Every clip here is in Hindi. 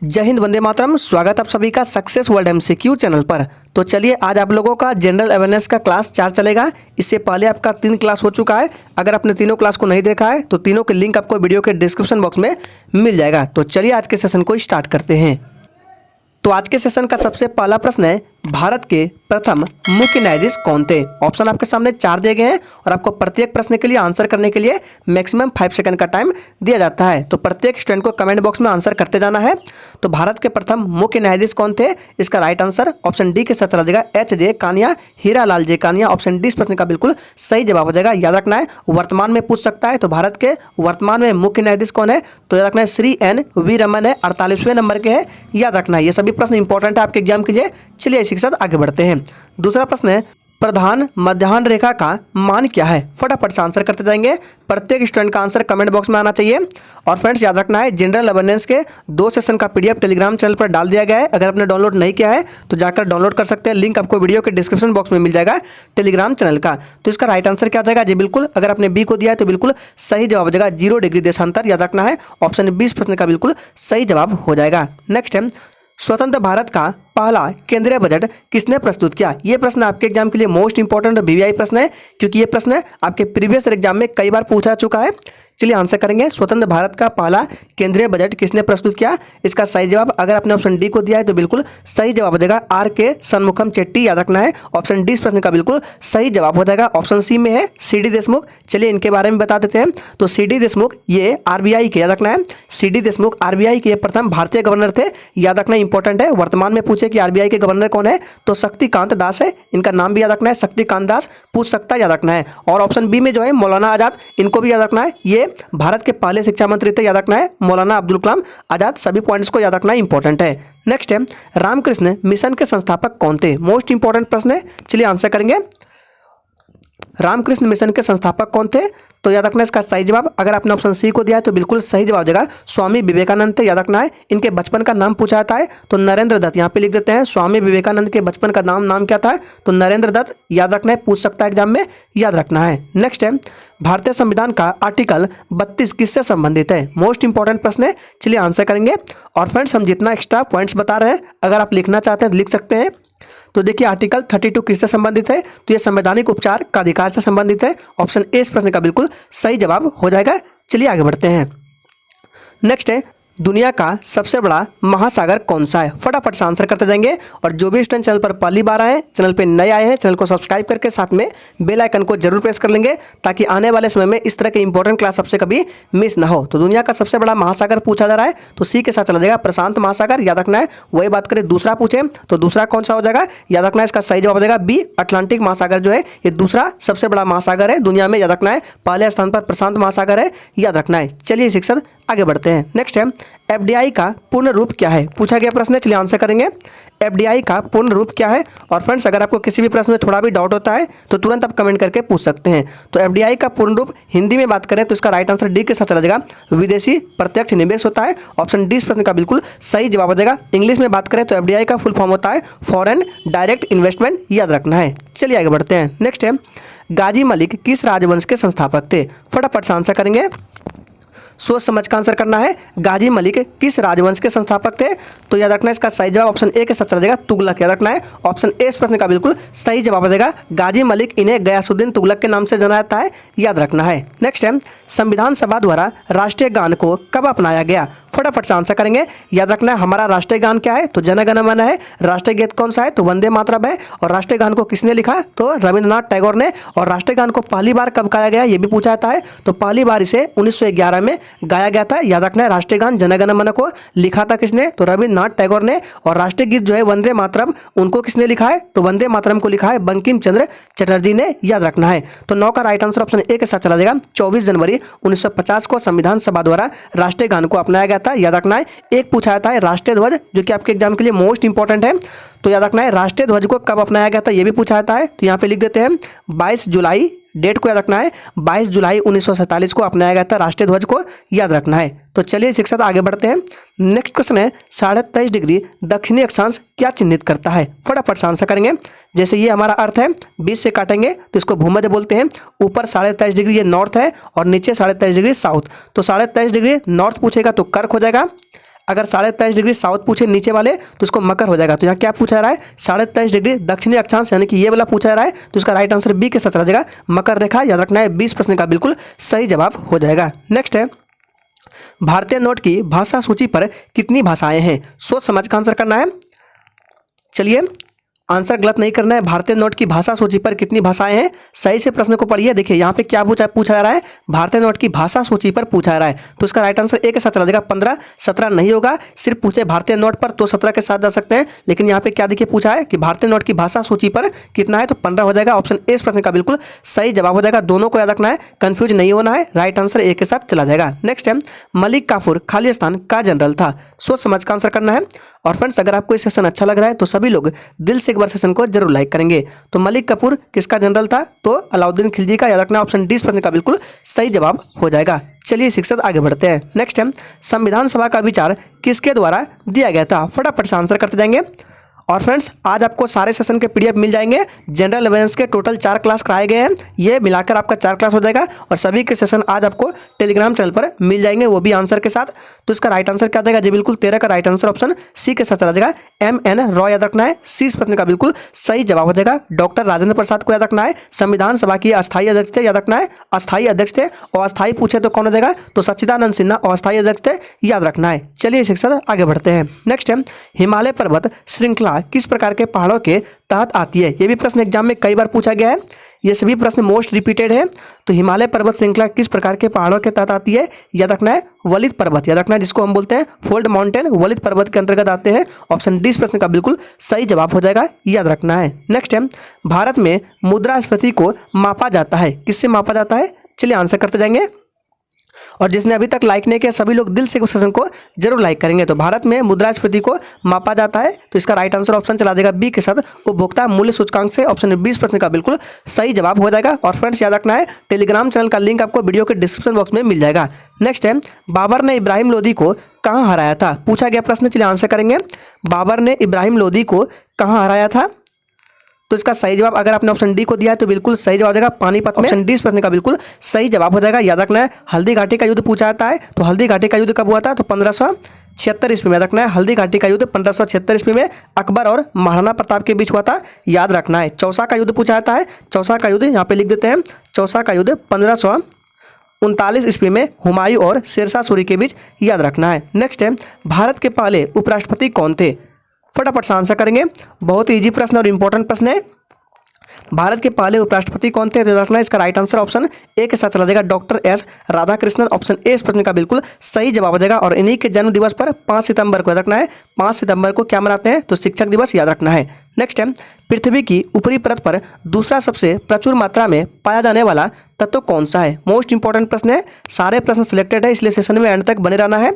जय हिंद, वंदे मातरम। स्वागत आप सभी का सक्सेस वर्ल्ड एमसीक्यू चैनल पर। तो चलिए आज आप लोगों का जनरल अवेयरनेस का क्लास 4 चलेगा। इससे पहले आपका 3 क्लास हो चुका है। अगर आपने तीनों क्लास को नहीं देखा है तो तीनों के लिंक आपको वीडियो के डिस्क्रिप्शन बॉक्स में मिल जाएगा। तो चलिए आज के सेशन को स्टार्ट करते हैं। तो आज के सेशन का सबसे पहला प्रश्न है, भारत के प्रथम मुख्य न्यायाधीश कौन थे? ऑप्शन आपके सामने 4 दिए गए हैं और आपको प्रत्येक प्रश्न के लिए आंसर करने के लिए मैक्सिमम 5 सेकंड का टाइम दिया जाता है। तो प्रत्येक स्टूडेंट को कमेंट बॉक्स में आंसर करते जाना है। तो भारत के प्रथम मुख्य न्यायाधीश कौन थे? इसका राइट आंसर ऑप्शन डी के साथ चला जाएगा, एच.जे. कानिया, हीरालाल जे कानिया। ऑप्शन डी इस प्रश्न का बिल्कुल सही जवाब हो जाएगा। याद रखना है, वर्तमान में पूछ सकता है। तो भारत के वर्तमान में मुख्य न्यायाधीश कौन है? तो याद रखना है श्री N.V. रमन है, 48वें नंबर के हैं। याद रखना है, ये सभी प्रश्न इंपॉर्टेंट है आपके एग्जाम के लिए। चलिए इसी के साथ आगे बढ़ते हैं। दूसरा प्रश्न है, प्रधान मध्याह्न रेखा का मान क्या है? फटाफट से आंसर करते जाएंगे। प्रत्येक स्टूडेंट का आंसर कमेंट बॉक्स में आना चाहिए। और फ्रेंड्स याद रखना है, जनरल अवेयरनेस के 2 सेशन का PDF टेलीग्राम चैनल पर डाल दिया गया है। अगर आपने डाउनलोड नहीं किया है तो जाकर डाउनलोड कर सकते हैं। लिंक आपको वीडियो के डिस्क्रिप्शन बॉक्स में मिल जाएगा टेलीग्राम चैनल का। तो इसका राइट आंसर क्या हो जाएगा? जी बिल्कुल, अगर आपने बी को दिया है तो बिल्कुल सही जवाब हो जाएगा, 0 डिग्री देशांतर। याद रखना है, ऑप्शन 20 प्रश्न का बिल्कुल सही जवाब हो जाएगा। नेक्स्ट है, स्वतंत्र भारत का पहला केंद्रीय बजट किसने प्रस्तुत किया? ये प्रश्न आपके एग्जाम के लिए मोस्ट इंपॉर्टेंट और VVI प्रश्न है, क्योंकि ये प्रश्न आपके प्रीवियस एग्जाम में कई बार पूछा चुका है। चलिए आंसर करेंगे, स्वतंत्र भारत का पहला केंद्रीय बजट किसने प्रस्तुत किया? इसका सही जवाब, अगर आपने ऑप्शन डी को दिया है तो बिल्कुल सही जवाब हो जाएगा, R.K. शनमुखम चेट्टी। याद रखना है, ऑप्शन डी इस प्रश्न का बिल्कुल सही जवाब हो जाएगा। ऑप्शन सी में है C.D. देशमुख। चलिए इनके बारे में बता देते हैं। तो C.D. देशमुख ये RBI के, याद रखना है, C.D. देशमुख RBI के प्रथम भारतीय गवर्नर थे। याद रखना इंपॉर्टेंट है। वर्तमान में पूछे कि RBI के गवर्नर कौन है? तो शक्तिकांत दास है। इनका नाम भी याद रखना है, शक्तिकांत दास पूछ सकता है, याद रखना है। और ऑप्शन बी में जो है मौलाना आजाद, इनको भी याद रखना है। ये भारत के पहले शिक्षा मंत्री थे। याद रखना है, मौलाना अब्दुल कलाम आजाद। सभी पॉइंट्स को याद रखना इंपॉर्टेंट है। नेक्स्ट है, रामकृष्ण मिशन के संस्थापक कौन थे? मोस्ट इंपॉर्टेंट प्रश्न है। चलिए आंसर करेंगे, रामकृष्ण मिशन के संस्थापक कौन थे? तो याद रखना है इसका सही जवाब, अगर आपने ऑप्शन सी को दिया है तो बिल्कुल सही जवाब देगा, स्वामी विवेकानंद थे। याद रखना है, इनके बचपन का नाम पूछा जाता है तो नरेंद्र दत्त। यहाँ पे लिख देते हैं, स्वामी विवेकानंद के बचपन का नाम क्या था? तो नरेंद्र दत्त। याद रखना है, पूछ सकता है एग्जाम में, याद रखना है। नेक्स्ट है, भारतीय संविधान का आर्टिकल 32 किससे संबंधित है? मोस्ट इंपॉर्टेंट प्रश्न है। चलिए आंसर करेंगे। और फ्रेंड्स हम जितना एक्स्ट्रा पॉइंट्स बता रहे हैं, अगर आप लिखना चाहते हैं तो लिख सकते हैं। तो देखिए आर्टिकल 32 किससे संबंधित है? तो ये संवैधानिक उपचार का अधिकार से संबंधित है। ऑप्शन ए इस प्रश्न का बिल्कुल सही जवाब हो जाएगा। चलिए आगे बढ़ते हैं। नेक्स्ट है, दुनिया का सबसे बड़ा महासागर कौन सा है? फटाफट से आंसर करते जाएंगे। और जो भी स्टूडेंट चैनल पर पहली बार आए हैं, चैनल पे नए आए हैं, चैनल को सब्सक्राइब करके साथ में बेल आइकन को जरूर प्रेस कर लेंगे, ताकि आने वाले समय में इस तरह के इंपॉर्टेंट क्लास आपसे कभी मिस ना हो। तो दुनिया का सबसे बड़ा महासागर पूछा जा रहा है तो सी के साथ चला जाएगा, प्रशांत महासागर। याद रखना है। वही बात करें दूसरा पूछे तो दूसरा कौन सा हो जाएगा? याद रखना है, इसका सही जवाब हो जाएगा बी, अटलांटिक महासागर जो है ये दूसरा सबसे बड़ा महासागर है दुनिया में। याद रखना है, पहले स्थान पर प्रशांत महासागर है। याद रखना है। चलिए शिक्षक आगे बढ़ते हैं। नेक्स्ट है, FDI का पूर्ण रूप क्या है? पूछा गया प्रश्न है। चलिए आंसर करेंगे, FDI का पूर्ण रूप क्या है? और फ्रेंड्स अगर आपको किसी भी प्रश्न में थोड़ा भी डाउट होता है तो तुरंत आप कमेंट करके पूछ सकते हैं। तो FDI का पूर्ण रूप हिंदी में बात करें तो इसका राइट आंसर डी के साथ चला जाएगा, विदेशी प्रत्यक्ष निवेश होता है। ऑप्शन डी इस प्रश्न का बिल्कुल सही जवाब हो जाएगा। इंग्लिश में बात करें तो FDI का फुल फॉर्म होता है फॉरेन डायरेक्ट इन्वेस्टमेंट। याद रखना है। चलिए आगे बढ़ते हैं। नेक्स्ट है, गाजी मलिक किस राजवंश के संस्थापक थे? फटाफट से आंसर करेंगे, सोच समझ का आंसर करना है। गाजी मलिक किस राजवंश के संस्थापक थे? तो याद रखना है, इसका सही जवाब ऑप्शन ए के साथ चला जाएगा, तुगलक। याद रखना है, ऑप्शन ए इस प्रश्न का बिल्कुल सही जवाब हो जाएगा। गाजी मलिक इन्हें गयासुद्दीन तुगलक के नाम से जाना जाता है। याद रखना है। नेक्स्ट है, संविधान सभा द्वारा राष्ट्रीय गान को कब अपनाया गया? फटाफट से आंसर करेंगे। याद रखना है, हमारा राष्ट्रीय गान क्या है? तो जन गण मन है। राष्ट्रीय गीत कौन सा है? तो वंदे मातरम है। और राष्ट्रीय गान को किसने लिखा? तो रविंद्रनाथ टैगोर ने। और राष्ट्रीय गान को पहली बार कब गाया गया ये भी पूछा जाता है। तो पहली बार इसे 1911 में गाया गया था। याद रखना है, राष्ट्रीय गान जन गण मन को लिखा था किसने? तो रविंद्रनाथ टैगोर ने। और राष्ट्रीय गीत जो है वंदे मातरम, उनको किसने लिखा है? तो वंदे मातरम को लिखा है बंकिम चंद्र चटर्जी ने। याद रखना है। तो 9 का राइट आंसर ऑप्शन ए के साथ चला जाएगा, 24 जनवरी 1950 को संविधान सभा द्वारा राष्ट्रीय गान को अपनाया गया था। याद रखना है, एक पूछा जाता है राष्ट्रीय ध्वज, जो कि आपके एग्जाम के लिए मोस्ट इंपॉर्टेंट है। तो याद रखना है, राष्ट्रीय ध्वज को कब अपनाया गया था ये भी पूछा जाता है। तो यहाँ पे लिख देते हैं 22 जुलाई, डेट को याद रखना है, 22 जुलाई 1947 को अपनाया गया था राष्ट्रीय ध्वज को। याद रखना है। तो चलिए शिक्षक आगे बढ़ते हैं। नेक्स्ट क्वेश्चन है, 23.5 डिग्री दक्षिणी अक्षांश क्या चिन्हित करता है? फटाफट से आंसर करेंगे। जैसे ये हमारा अर्थ है, 20 से काटेंगे तो इसको भूमध्य बोलते हैं। ऊपर 23.5 डिग्री ये नॉर्थ है और नीचे 23.5 डिग्री साउथ। तो 23.5 डिग्री नॉर्थ पूछेगा तो कर्क हो जाएगा। अगर 23.5 डिग्री साउथ पूछे नीचे वाले तो इसको मकर हो जाएगा। तो यहाँ क्या पूछा रहा है, 23.5 डिग्री दक्षिणी अक्षांश यानी कि ये वाला पूछा रहा है, तो इसका राइट आंसर बी के साथ चला जाएगा मकर रेखा। याद रखना है 20 प्रश्न का बिल्कुल सही जवाब हो जाएगा। नेक्स्ट है, भारतीय नोट की भाषा सूची पर कितनी भाषाएं हैं? सोच समझ का आंसर करना है। चलिए, आंसर गलत नहीं करना है। भारतीय नोट की भाषा सूची पर कितनी भाषाएं हैं, सही से प्रश्न को पढ़िए। देखिए यहाँ पे क्या पूछा जा रहा है, भारतीय नोट की भाषा सूची पर पूछा जा रहा है, तो इसका राइट आंसर ए के साथ चला जाएगा 15। 17 नहीं होगा, सिर्फ पूछे भारतीय नोट पर तो 17 के साथ जा सकते हैं, लेकिन यहाँ पे क्या देखिए पूछा है कि भारतीय नोट की भाषा सूची पर कितना है, तो 15 हो जाएगा। ऑप्शन ए इस प्रश्न का बिल्कुल सही जवाब हो जाएगा। दोनों को याद रखना है, कंफ्यूज नहीं होना है, राइट आंसर ए के साथ चला जाएगा। नेक्स्ट है, मलिक काफूर खालिस्तान का जनरल था। सोच समझ का आंसर करना है। और फ्रेंड्स, अगर आपको ये सेशन अच्छा लग रहा है तो सभी लोग दिल से एक बार सेशन को जरूर लाइक करेंगे। तो मलिक काफूर किसका जनरल था, तो अलाउद्दीन खिलजी का। याद रखना ऑप्शन डी इस प्रश्न का बिल्कुल सही जवाब हो जाएगा। चलिए शिक्षक आगे बढ़ते हैं। नेक्स्ट है, संविधान सभा का विचार किसके द्वारा दिया गया था? फटाफट से आंसर करते जाएंगे। और फ्रेंड्स, आज आपको सारे सेशन के पीडीएफ मिल जाएंगे। जनरल अवेयरनेस के टोटल 4 क्लास कराए गए हैं, ये मिलाकर आपका 4 क्लास हो जाएगा। और सभी के सेशन आज आपको टेलीग्राम चैनल पर मिल जाएंगे, वो भी आंसर के साथ। तो इसका राइट आंसर क्या जाएगा जी, बिल्कुल 13 का राइट आंसर ऑप्शन सी के साथ चला जाएगा। MN रॉय याद रखना है, सी इस प्रश्न का बिल्कुल सही जवाब हो जाएगा। डॉक्टर राजेंद्र प्रसाद को याद रखना है, संविधान सभा की अस्थायी अध्यक्ष थे। याद रखना है अस्थायी अध्यक्ष थे, और अस्थायी पूछे तो कौन हो जाएगा, तो सच्चिदानंद सिन्हा अस्थायी अध्यक्ष थे। याद रखना है। चलिए शिक्षक आगे बढ़ते हैं। नेक्स्ट है, हिमालय पर्वत श्रृंखला किस प्रकार के पहाड़ों के तहत आती है? ये भी प्रश्न एग्जाम में कई बार पूछा गया है, ये सभी प्रश्न मोस्ट रिपीटेड है। तो हिमालय पर्वत श्रृंखला किस प्रकार के पहाड़ों के तहत आती है? याद रखना है वलित पर्वत। याद रखना है जिसको हम बोलते हैं फोल्ड माउंटेन, वलित पर्वत के अंतर्गत आते हैं। ऑप्शन डी इस प्रश्न का बिल्कुल सही जवाब हो जाएगा। याद रखना है। नेक्स्ट है, भारत में मुद्रास्फीति को मापा जाता है, किससे मापा जाता है? चलिए आंसर करते जाएंगे। और जिसने अभी तक लाइक नहीं किया सभी लोग दिल से उस सेशन को जरूर लाइक करेंगे। तो भारत में मुद्रास्फीति को मापा जाता है, तो इसका राइट आंसर ऑप्शन चला जाएगा बी के साथ उपभोक्ता मूल्य सूचकांक से। ऑप्शन 20 प्रश्न का बिल्कुल सही जवाब हो जाएगा। और फ्रेंड्स याद रखना है, टेलीग्राम चैनल का लिंक आपको वीडियो के डिस्क्रिप्शन बॉक्स में मिल जाएगा। नेक्स्ट है, बाबर ने इब्राहिम लोदी को कहाँ हराया था? पूछा गया प्रश्न, चलिए आंसर करेंगे। बाबर ने इब्राहिम लोदी को कहाँ हराया था? तो इसका सही जवाब अगर आपने ऑप्शन डी को दिया है तो बिल्कुल सही जवाब हो जाएगा पानीपत में। ऑप्शन डी इस प्रश्न का बिल्कुल सही जवाब हो जाएगा। याद रखना है, हल्दी घाटी का युद्ध पूछा जाता है, तो हल्दी घाटी का युद्ध कब हुआ था? तो 1576 ईस्वी में। याद रखना है, हल्दी घाटी का युद्ध 1576 ईस्वी में अकबर और महाराणा प्रताप के बीच हुआ था। याद रखना है। चौसा का युद्ध पूछा जाता है, चौसा का युद्ध यहाँ पे लिख देते हैं। चौसा का युद्ध 1539 ईस्वी में हुमायूं और शेरशाह सूरी के बीच। याद रखना है। नेक्स्ट है, भारत के पहले उपराष्ट्रपति कौन थे? फटाफट से आंसर करेंगे, बहुत ईजी प्रश्न और इंपॉर्टेंट प्रश्न है। भारत के पहले उपराष्ट्रपति कौन थे? तो रखना इसका राइट आंसर ऑप्शन ए के साथ चला जाएगा doctor S Radhakrishnan. Option A इस प्रश्न का बिल्कुल सही जवाब हो जाएगा। और इन्हीं के जन्म दिवस पर 5 सितंबर को याद रखना है, 5 सितंबर को क्या मनाते हैं? तो शिक्षक दिवस। याद रखना है। नेक्स्ट है, पृथ्वी की ऊपरी परत पर दूसरा सबसे प्रचुर मात्रा में पाया जाने वाला तत्व कौन सा है? मोस्ट इंपॉर्टेंट प्रश्न है, सारे प्रश्न सिलेक्टेड है, इसलिए सेशन में एंड तक बने रहना है।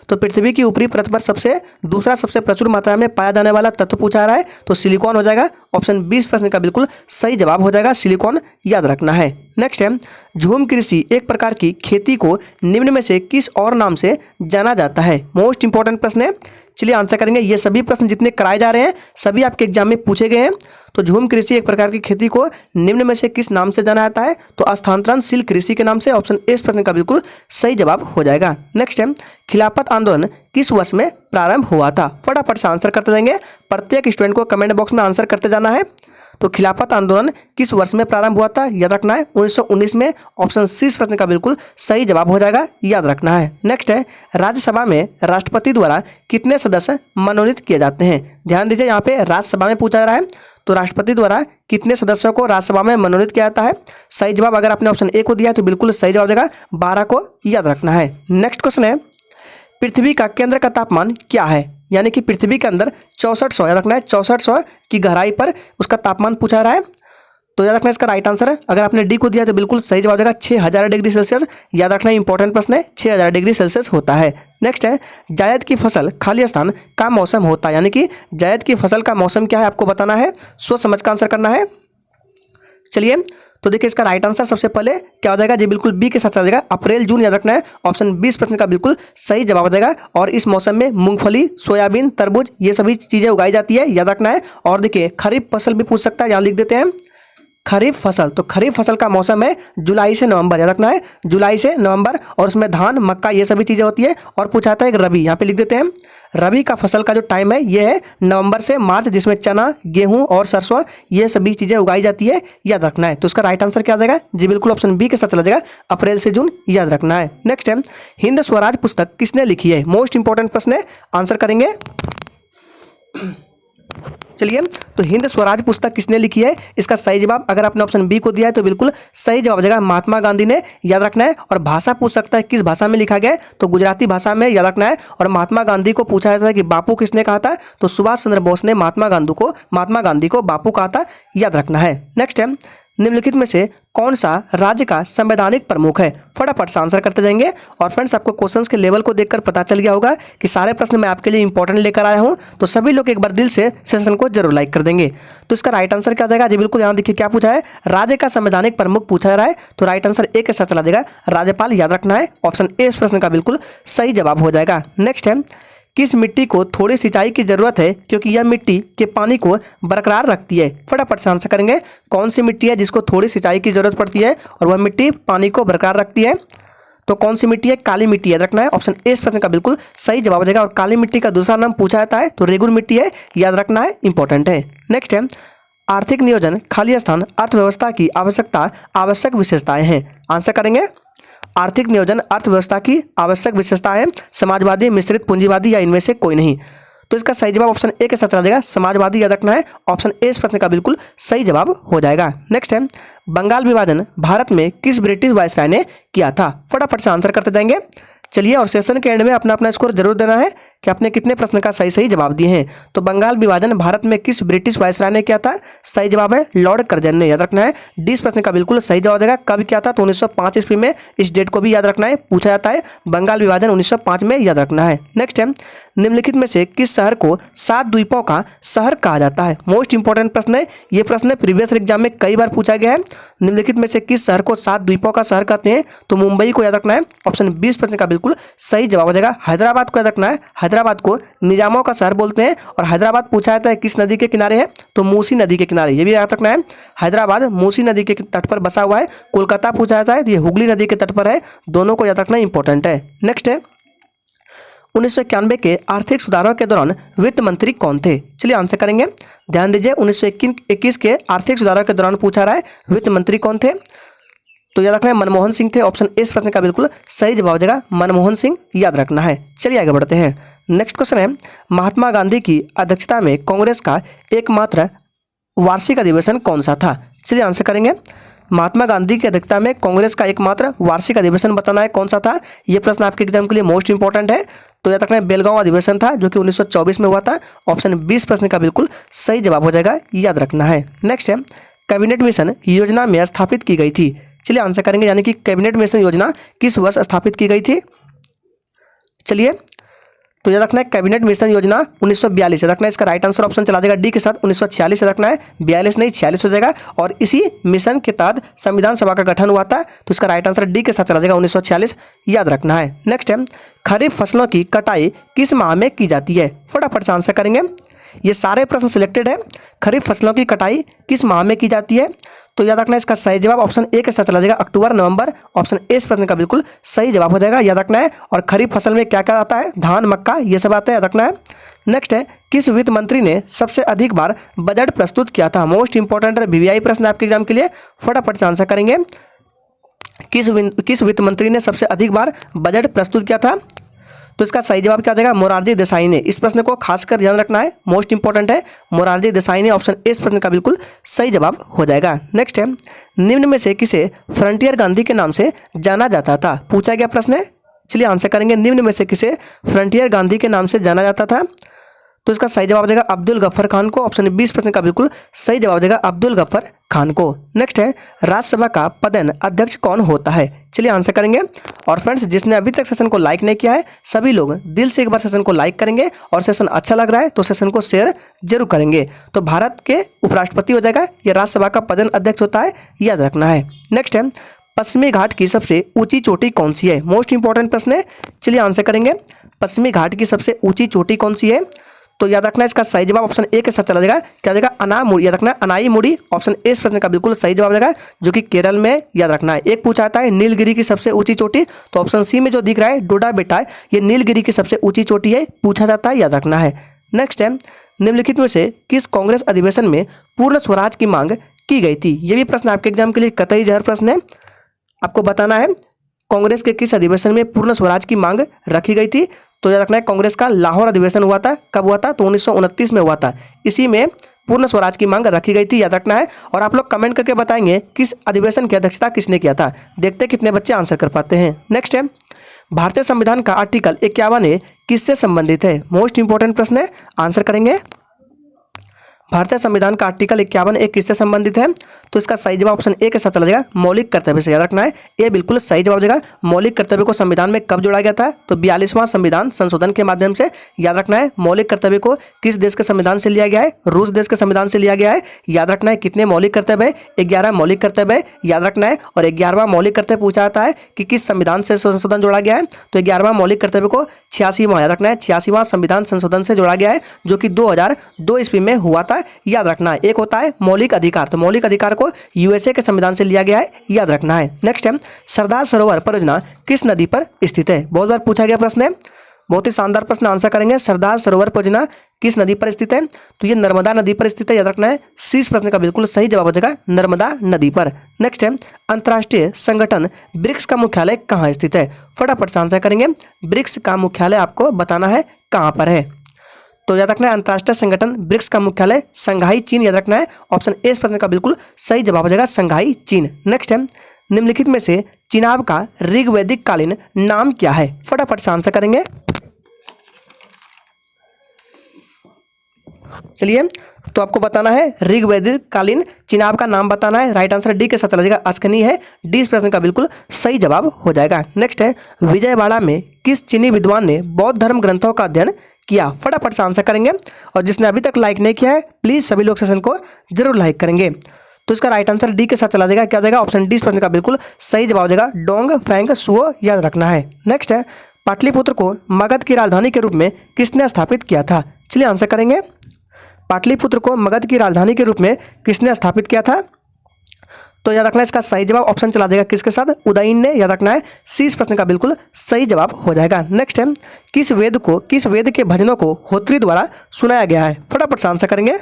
तो पृथ्वी की ऊपरी परत पर दूसरा सबसे प्रचुर मात्रा में पाया जाने वाला तत्व पूछा रहा है, तो सिलिकॉन हो जाएगा। ऑप्शन 20 प्रश्न का बिल्कुल सही जवाब हो जाएगा, सिलिकॉन। याद रखना है। नेक्स्ट है, झूम कृषि एक प्रकार की खेती को निम्न में से किस और नाम से जाना जाता है? मोस्ट इंपॉर्टेंट प्रश्न है, चलिए आंसर करेंगे। ये सभी प्रश्न जितने कराए जा रहे हैं सभी आपके एग्जाम में पूछे गए हैं। तो झूम कृषि एक प्रकार की खेती को निम्न में से किस नाम से जाना जाता है? तो स्थानांतरणशील कृषि के नाम से। ऑप्शन ए इस प्रश्न का बिल्कुल सही जवाब हो जाएगा। नेक्स्ट है, खिलाफत आंदोलन किस वर्ष में प्रारंभ हुआ था? फटाफट से आंसर करते जाएंगे, प्रत्येक स्टूडेंट को कमेंट बॉक्स में आंसर करते जाना है। तो खिलाफत आंदोलन किस वर्ष में प्रारंभ हुआ था? याद रखना है 1919 में। ऑप्शन सी इस प्रश्न का बिल्कुल सही जवाब हो जाएगा। याद रखना है। नेक्स्ट है, राज्यसभा में राष्ट्रपति द्वारा कितने सदस्य मनोनीत किए जाते हैं? ध्यान दीजिए, यहाँ पे राज्यसभा में पूछा जा रहा है, तो राष्ट्रपति द्वारा कितने सदस्यों को राज्यसभा में मनोनीत किया जाता है? सही जवाब अगर आपने ऑप्शन ए को दिया है तो बिल्कुल सही जवाब हो जाएगा 12 को। याद रखना है। नेक्स्ट क्वेश्चन है, पृथ्वी का केंद्र का तापमान क्या है? यानी कि पृथ्वी के अंदर 6400, याद रखना है 6400 की गहराई पर उसका तापमान पूछा रहा है। तो याद रखना इसका राइट आंसर है, अगर आपने डी को दिया तो बिल्कुल सही जवाब देगा 6000 डिग्री सेल्सियस। याद रखना इंपॉर्टेंट प्रश्न है, 6000 डिग्री सेल्सियस होता है। नेक्स्ट है, जायद की फसल खालिस्तान का मौसम होता है, यानी कि जायद की फसल का मौसम क्या है आपको बताना है, सोच समझ का आंसर करना है। चलिए तो देखिए इसका राइट आंसर सबसे पहले क्या हो जाएगा जी, बिल्कुल बी के साथ चला जाएगा अप्रैल जून। याद रखना है ऑप्शन 20 प्रश्न का बिल्कुल सही जवाब हो जाएगा। और इस मौसम में मूंगफली, सोयाबीन, तरबूज ये सभी चीज़ें उगाई जाती है। याद रखना है। और देखिए खरीफ फसल भी पूछ सकता है, यहाँ लिख देते हैं खरीफ फसल, तो खरीफ फसल का मौसम है जुलाई से नवंबर, याद रखना है जुलाई से नवंबर, और उसमें धान मक्का ये सभी चीज़ें होती है। और पूछा था एक रबी, यहाँ पे लिख देते हैं रबी का फसल का जो टाइम है ये है नवंबर से मार्च, जिसमें चना, गेहूं और सरसों ये सभी चीज़ें उगाई जाती है, याद रखना है। तो इसका राइट आंसर क्या आ जाएगा जी, बिल्कुल ऑप्शन बी के साथ चला जाएगा, अप्रैल से जून, याद रखना है। नेक्स्ट है हिंद स्वराज पुस्तक किसने लिखी है, मोस्ट इंपॉर्टेंट प्रश्न है, आंसर करेंगे। चलिए, तो हिंद स्वराज पुस्तक किसने लिखी है, इसका सही जवाब अगर आपने ऑप्शन बी को दिया है तो बिल्कुल सही जवाब हो जाएगा, महात्मा गांधी ने, याद रखना है। और भाषा पूछ सकता है किस भाषा में लिखा गया है, तो गुजराती भाषा में, याद रखना है। और महात्मा गांधी को पूछा जाता है कि बापू किसने कहा था, तो सुभाष चंद्र बोस ने महात्मा गांधी को बापू कहा था, याद रखना है। नेक्स्ट है निम्नलिखित में से कौन सा राज्य का संवैधानिक प्रमुख है, फटाफट से आंसर करते जाएंगे। और फ्रेंड्स, आपको क्वेश्चंस के लेवल को देखकर पता चल गया होगा कि सारे प्रश्न मैं आपके लिए इंपॉर्टेंट लेकर आया हूं, तो सभी लोग एक बार दिल से सेशन को जरूर लाइक कर देंगे। तो इसका राइट आंसर क्या जाएगा जी, बिल्कुल यहाँ देखिए क्या पूछा है, राज्य का संवैधानिक प्रमुख पूछा जा रहा है, तो राइट आंसर ए के साथ चला जाएगा, राज्यपाल, याद रखना है। ऑप्शन ए इस प्रश्न का बिल्कुल सही जवाब हो जाएगा। नेक्स्ट है किस मिट्टी को थोड़ी सिंचाई की जरूरत है क्योंकि यह मिट्टी के पानी को बरकरार रखती है, फटाफट से आंसर करेंगे। कौन सी मिट्टी है जिसको थोड़ी सिंचाई की जरूरत पड़ती है और वह मिट्टी पानी को बरकरार रखती है, तो कौन सी मिट्टी है, काली मिट्टी, याद रखना है। ऑप्शन ए इस प्रश्न का बिल्कुल सही जवाब हो जाएगा। और काली मिट्टी का दूसरा नाम पूछा जाता है तो रेगुर मिट्टी है, याद रखना है, इंपॉर्टेंट है। नेक्स्ट है आर्थिक नियोजन खाली स्थान अर्थव्यवस्था की आवश्यक विशेषताएं हैं, आंसर करेंगे। आर्थिक नियोजन अर्थव्यवस्था की आवश्यक विशेषता है, समाजवादी, मिश्रित पूंजीवादी या इनमें से कोई नहीं, तो इसका सही जवाब ऑप्शन ए के साथ चला जाएगा, समाजवादी, याद रखना है। ऑप्शन ए इस प्रश्न का बिल्कुल सही जवाब हो जाएगा। नेक्स्ट है बंगाल विभाजन भारत में किस ब्रिटिश वायसराय ने किया था, फटाफट से आंसर करते जाएंगे। चलिए, और सेशन के एंड में अपना अपना स्कोर जरूर देना है कि आपने कितने प्रश्न का सही जवाब दिए हैं। तो बंगाल विभाजन भारत में किस ब्रिटिश वायसराय ने किया था, सही जवाब है लॉर्ड कर्जन ने, याद रखना है। डी इस प्रश्न का बिल्कुल सही जवाब देगा। कब किया था, तो 1905 ईस्वी में, इस डेट को भी याद रखना है, पूछा जाता है बंगाल विभाजन 1905 में, याद रखना है। नेक्स्ट है निम्नलिखित में से किस शहर को 7 द्वीपों का शहर कहा जाता है, मोस्ट इंपॉर्टेंट प्रश्न है, ये प्रश्न प्रीवियस एग्जाम में कई बार पूछा गया है। निम्नलिखित में से किस शहर को 7 द्वीपों का शहर कहते हैं, तो मुंबई को, याद रखना है। ऑप्शन बी इस प्रश्न का बिल्कुल सही जवाब हो जाएगा। हैदराबाद को, याद रखना है, हैदराबाद को निजामों का शहर बोलते हैं। और हैदराबाद पूछा जाता है किस नदी के किनारे है, तो मूसी नदी के किनारे, ये भी याद रखना है। हैदराबाद मूसी नदी के तट पर बसा हुआ है। कोलकाता पूछा जाता है तो ये हुगली नदी के तट पर है, दोनों को याद रखना इंपॉर्टेंट है। नेक्स्ट है 1991 के आर्थिक सुधारों के दौरान वित्त मंत्री कौन थे, चलिए आंसर करेंगे। ध्यान दीजिए 1921 के आर्थिक सुधारों के दौरान पूछा रहा है वित्त मंत्री कौन थे, तो याद रखना है मनमोहन सिंह थे। ऑप्शन ए इस प्रश्न का बिल्कुल सही जवाब हो जाएगा, मनमोहन सिंह, याद रखना है। चलिए आगे बढ़ते हैं। नेक्स्ट क्वेश्चन है महात्मा गांधी की अध्यक्षता में कांग्रेस का एकमात्र वार्षिक अधिवेशन कौन सा था, चलिए आंसर करेंगे। महात्मा गांधी की अध्यक्षता में कांग्रेस का एकमात्र वार्षिक अधिवेशन बताना है कौन सा था, ये प्रश्न आपके एग्जाम के लिए मोस्ट इंपॉर्टेंट है। तो याद रखना है बेलगांव अधिवेशन था जो कि 1924 में हुआ था। ऑप्शन 20 प्रश्न का बिल्कुल सही जवाब हो जाएगा, याद रखना है। नेक्स्ट है कैबिनेट मिशन योजना में स्थापित की गई थी, चलिए आंसर करेंगे, यानी कि कैबिनेट मिशन योजना किस वर्ष स्थापित की गई थी। चलिए, तो याद रखना है कैबिनेट मिशन योजना 1942, याद रखना है। इसका राइट आंसर ऑप्शन चला जाएगा डी के साथ, 1946 याद रखना है, 42 नहीं 46 हो जाएगा। और इसी मिशन के तहत संविधान सभा का गठन हुआ था, तो इसका राइट आंसर डी के साथ चला जाएगा, 1946, याद रखना है। नेक्स्ट है खरीफ फसलों की कटाई किस माह में की जाती है, फटाफट से आंसर करेंगे। ये सारे प्रश्न सिलेक्टेड है, खरीफ फसलों की कटाई किस माह में की जाती है, तो याद रखना है इसका सही जवाब ऑप्शन ए के साथ चला जाएगा, अक्टूबर नवंबर। ऑप्शन ए इस प्रश्न का बिल्कुल सही जवाब हो जाएगा, याद रखना है। और खरीफ फसल में क्या क्या आता है, धान, मक्का, ये सब आता है, याद रखना है। नेक्स्ट है किस वित्त मंत्री ने सबसे अधिक बार बजट प्रस्तुत किया था, मोस्ट इंपॉर्टेंट है, वीवीआई प्रश्न आपके एग्जाम के लिए, फटाफट से आंसर करेंगे। किस वित्त मंत्री ने सबसे अधिक बार बजट प्रस्तुत किया था, तो इसका सही जवाब क्या आ जाएगा, मोरारजी देसाई ने। इस प्रश्न को खासकर ध्यान रखना है, मोस्ट इंपॉर्टेंट है, मोरारजी देसाई ने। ऑप्शन ए इस प्रश्न का बिल्कुल सही जवाब हो जाएगा। नेक्स्ट है निम्न में से किसे फ्रंटियर गांधी के नाम से जाना जाता था, पूछा गया प्रश्न है, चलिए आंसर करेंगे। निम्न में से किसे फ्रंटियर गांधी के नाम से जाना जाता था, तो इसका सही जवाब देगा अब्दुल गफ्फर खान को। ऑप्शन 20 प्रश्न का बिल्कुल सही जवाब देगा अब्दुल गफ्फर खान को। नेक्स्ट है राज्यसभा का पदेन अध्यक्ष कौन होता है, चलिए आंसर करेंगे। और फ्रेंड्स, जिसने अभी तक सेशन को लाइक नहीं किया है सभी लोग दिल से एक बार सेशन को लाइक करेंगे, और सेशन अच्छा लग रहा है तो सेशन को शेयर जरूर करेंगे। तो भारत के उपराष्ट्रपति हो जाएगा, ये राज्यसभा का पदेन अध्यक्ष होता है, याद रखना है। नेक्स्ट है पश्चिमी घाट की सबसे ऊंची चोटी कौन सी है, मोस्ट इंपॉर्टेंट प्रश्न है, चलिए आंसर करेंगे। पश्चिमी घाट की सबसे ऊंची चोटी कौन सी है, तो याद रखना है इसका सही जवाब ऑप्शन ए के साथ चला जाएगा। क्या हो जाएगा? अनामुड़ी, याद रखना है अनाईमुड़ी। ऑप्शन ए इस प्रश्न का बिल्कुल सही जवाब रहेगा, जो कि केरल में याद रखना है। एक पूछा आता है नीलगिरी की सबसे ऊंची चोटी, तो ऑप्शन सी में जो दिख रहा है डोडा बेटा, ये नीलगिरी की सबसे ऊंची चोटी है, पूछा जाता है, याद रखना है। नेक्स्ट है, निम्नलिखित में से किस कांग्रेस अधिवेशन में पूर्ण स्वराज की मांग की गई थी? ये भी प्रश्न आपके एग्जाम के लिए कतई जहर प्रश्न है। आपको बताना है कांग्रेस के किस अधिवेशन में पूर्ण स्वराज की मांग रखी गई थी। तो याद रखना है कांग्रेस का लाहौर अधिवेशन हुआ था। कब हुआ था? तो 1929 में हुआ था। इसी में पूर्ण स्वराज की मांग रखी गई थी, याद रखना है। और आप लोग कमेंट करके बताएंगे किस अधिवेशन की अध्यक्षता किसने किया था। देखते हैं कितने बच्चे आंसर कर पाते हैं। नेक्स्ट है, भारतीय संविधान का आर्टिकल 51 किससे संबंधित है? मोस्ट इंपोर्टेंट प्रश्न है, आंसर करेंगे। भारतीय संविधान का आर्टिकल 51 किससे संबंधित है? तो इसका सही जवाब ऑप्शन ए के साथ चला जाएगा, मौलिक कर्तव्य से, याद रखना है। ये बिल्कुल सही जवाब देगा। मौलिक कर्तव्य को संविधान में कब जोड़ा गया था? तो 42वां संविधान संशोधन के माध्यम से, याद रखना है। मौलिक कर्तव्य को किस देश के संविधान से लिया गया है? रूस देश के संविधान से लिया गया है, याद रखना है। कितने मौलिक कर्तव्य है? 11 मौलिक कर्तव्य है, याद रखना है। और 11वां मौलिक कर्तव्य पूछा जाता है कि किस संविधान से संशोधन जोड़ा गया है? तो 11वां मौलिक कर्तव्य को 86वां, याद रखना है, 86वां संविधान संशोधन से जोड़ा गया है, जो कि 2002 ईस्वी में हुआ था, याद रखना है। एक होता है मौलिक अधिकार, तो मौलिक अधिकार को यूएसए के संविधान से लिया गया है, याद रखना है। नेक्स्ट है, सरदार सरोवर परियोजना किस नदी पर स्थित है? बहुत बार पूछा गया प्रश्न है, बहुत ही शानदार प्रश्न, आंसर करेंगे। सरदार सरोवर परियोजना किस नदी पर स्थित है? तो ये नर्मदा नदी पर स्थित है, याद रखना है। सी इस प्रश्न का बिल्कुल सही जवाब हो जाएगा, नर्मदा नदी पर। नेक्स्ट है, अंतर्राष्ट्रीय संगठन ब्रिक्स का मुख्यालय कहाँ स्थित है? फटाफट से आंसर करेंगे। ब्रिक्स का मुख्यालय आपको बताना है कहाँ पर है। तो याद रखना है अंतर्राष्ट्रीय संगठन ब्रिक्स का मुख्यालय संघाई चीन, याद रखना है। ऑप्शन ए इस प्रश्न का बिल्कुल सही जवाब हो जाएगा, संघाई चीन। नेक्स्ट है, निम्नलिखित में से चिनाब का ऋग्वैदिक कालीन नाम क्या है? फटाफट से आंसर करेंगे। चलिए, तो आपको बताना है ऋग्वैदिक कालीन चिनाब का नाम बताना है। राइट आंसर डी के साथ चला जाएगा, अस्कनी है। डी इस प्रश्न का बिल्कुल सही जवाब हो जाएगा। नेक्स्ट है, विजयवाड़ा में किस चीनी विद्वान ने बौद्ध धर्म ग्रंथों का अध्ययन किया? फटाफट से आंसर करेंगे। और जिसने अभी तक लाइक नहीं किया है, प्लीज सभी लोग सेशन को जरूर लाइक करेंगे। तो इसका राइट आंसर डी के साथ चला जाएगा। क्या जाएगा? ऑप्शन डी इस प्रश्न का बिल्कुल सही जवाब हो जाएगा, डोंग फैंग सुओ, याद रखना है। नेक्स्ट है, पाटलिपुत्र को मगध की राजधानी के रूप में किसने स्थापित किया था? चलिए आंसर करेंगे। पाटलिपुत्र को मगध की राजधानी के रूप में किसने स्थापित किया था? तो याद रखना है इसका सही जवाब ऑप्शन चला देगा किसके साथ? उदयन ने, याद रखना है। सी इस प्रश्न का बिल्कुल सही जवाब हो जाएगा। नेक्स्ट है, किस वेद के भजनों को होत्री द्वारा सुनाया गया है? फटाफट से आंसर करेंगे।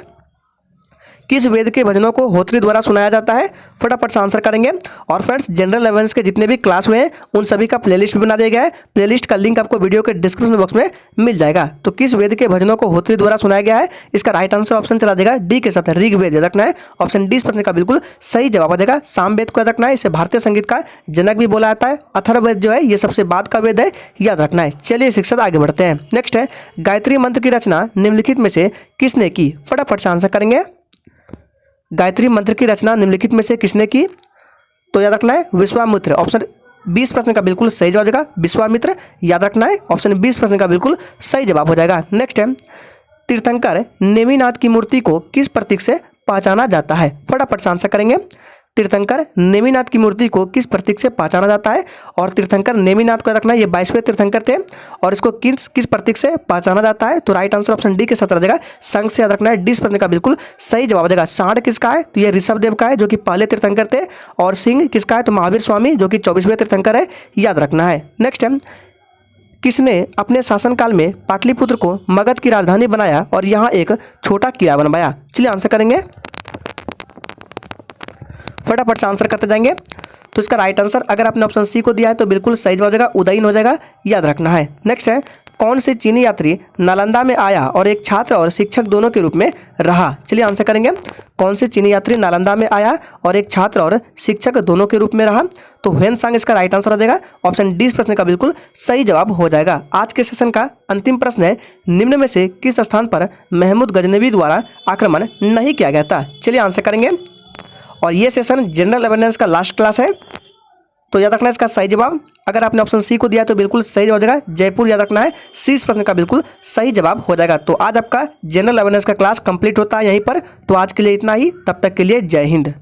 किस वेद के भजनों को होत्री द्वारा सुनाया जाता है? फटाफट से आंसर करेंगे। और फ्रेंड्स, जनरल अवेयरनेस के जितने भी क्लास हुए हैं उन सभी का प्लेलिस्ट भी बना दिया गया है। प्लेलिस्ट का लिंक आपको वीडियो के डिस्क्रिप्शन बॉक्स में मिल जाएगा। तो किस वेद के भजनों को होत्री द्वारा सुनाया गया है? इसका राइट आंसर ऑप्शन चला देगा डी के साथ, ऋग्वेद, याद रखना है। ऑप्शन डी इस प्रश्न का बिल्कुल सही जवाब हो जाएगा। सामवेद को याद रखना है, इसे भारतीय संगीत का जनक भी बोला जाता है। अथर्ववेद जो है ये सबसे बाद का वेद है, याद रखना है। चलिए शिक्षक आगे बढ़ते हैं। नेक्स्ट है, गायत्री मंत्र की रचना निम्नलिखित में से किसने की? फटाफट से आंसर करेंगे। गायत्री मंत्र की रचना निम्नलिखित में से किसने की? तो याद रखना है विश्वामित्र। ऑप्शन 20 प्रश्न का बिल्कुल सही जवाब हो जाएगा, विश्वामित्र, याद रखना है। ऑप्शन 20 प्रश्न का बिल्कुल सही जवाब हो जाएगा। नेक्स्ट है, तीर्थंकर नेमिनाथ की मूर्ति को किस प्रतीक से पहचाना जाता है? फटाफट से आंसर करेंगे। तीर्थंकर नेमिनाथ की मूर्ति को किस प्रतीक से पहचाना जाता है? और तीर्थंकर नेमिनाथ को रखना है, ये 22वें तीर्थंकर थे। और इसको किस प्रतीक से पहचाना जाता है? तो राइट आंसर ऑप्शन डी के साथ रह जाएगा, संघ से, याद रखना है। डी इस प्रश्न का बिल्कुल सही जवाब हो जाएगा। सांड किसका है? तो ये ऋषभदेव का है, जो कि पहले तीर्थंकर थे। और सिंह किसका है? तो महावीर स्वामी, जो कि 24वें तीर्थंकर है, याद रखना है। नेक्स्ट है, किसने अपने शासनकाल में पाटलिपुत्र को मगध की राजधानी बनाया और यहाँ एक छोटा किला बनवाया? चलिए आंसर करेंगे, फटाफट से आंसर करते जाएंगे। तो इसका राइट आंसर अगर आपने ऑप्शन सी को दिया है तो बिल्कुल सही जवाब हो जाएगा, उदयन हो जाएगा, याद रखना है। नेक्स्ट है, कौन से चीनी यात्री नालंदा में आया और एक छात्र और शिक्षक दोनों के रूप में रहा? चलिए आंसर करेंगे। कौन से चीनी यात्री नालंदा में आया और एक छात्र और शिक्षक दोनों के रूप में रहा? तो ह्वेनसांग इसका राइट आंसर हो जाएगा। ऑप्शन डी इस प्रश्न का बिल्कुल सही जवाब हो जाएगा। आज के सेशन का अंतिम प्रश्न है, निम्न में से किस स्थान पर महमूद गजनवी द्वारा आक्रमण नहीं किया गया था? चलिए आंसर करेंगे। और ये सेशन जनरल अवेयरनेस का लास्ट क्लास है, तो याद रखना है इसका सही जवाब। अगर आपने ऑप्शन सी को दिया है तो बिल्कुल सही जवाब हो जाएगा, जयपुर, याद रखना है। सी इस प्रश्न का बिल्कुल सही जवाब हो जाएगा। तो आज आपका जनरल अवेयरनेस का क्लास कंप्लीट होता है यहीं पर। तो आज के लिए इतना ही, तब तक के लिए जय हिंद।